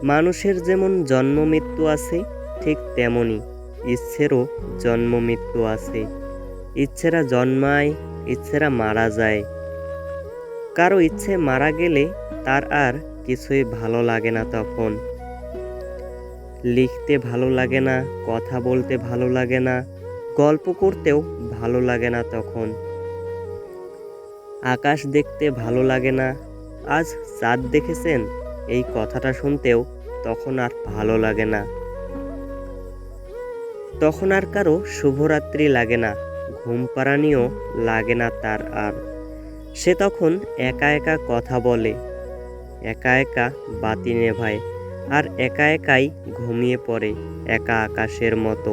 মানুষের যেমন জন্ম মৃত্যু আছে, ঠিক তেমনি ইচ্ছেরও জন্ম মৃত্যু আছে। ইচ্ছেরা জন্মায়, ইচ্ছেরা মারা যায়। কারো ইচ্ছে মারা গেলে তার আর কিছুই ভালো লাগে না তখন। লিখতে ভালো লাগে না, কথা বলতে ভালো লাগে না, গল্প করতেও ভালো লাগে না তখন। আকাশ দেখতে ভালো লাগে না, আজ চাঁদ দেখেছেন, এই কথাটা শুনতেও তখন আর ভালো লাগে না। তখন আর কারো শুভরাত্রি লাগে না, ঘুম পাড়ানিও লাগে না তার আর। সে তখন একা একা কথা বলে, একা একা বাতি নেভায়, আর একা একাই ঘুমিয়ে পড়ে একা আকাশের মতো।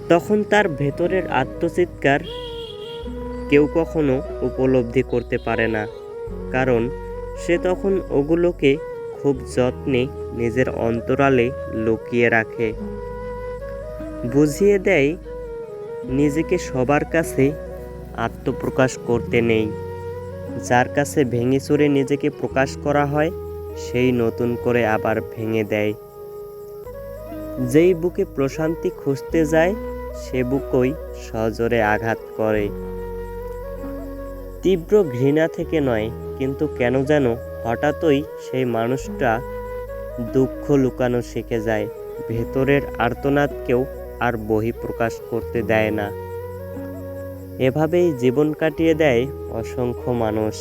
তখন তার ভেতরের আত্মচিৎকার কেউ কখনো উপলব্ধি করতে পারে না, কারণ সে তখন ওগুলোকে খুব যত্নে নিজের অন্তরালে লুকিয়ে রাখে। বুঝিয়ে দেয় নিজেকে সবার কাছে আত্মপ্রকাশ করতে নেই। যার কাছে ভেঙে চুরে নিজেকে প্রকাশ করা হয়, সেই নতুন করে আবার ভেঙে দেয়। যেই বুকে প্রশান্তি খুঁজতে যায়, সে বুকই সজোরে আঘাত করে। তীব্র ঘৃণা থেকে নয়, কিন্তু কেন যেন হঠাৎই সেই মানুষটা দুঃখ লুকানো শিখে যায়, ভেতরের আর্তনাদকেও আর বহিঃপ্রকাশ করতে দেয় না। এভাবেই জীবন কাটিয়ে দেয় অসংখ্য মানুষ।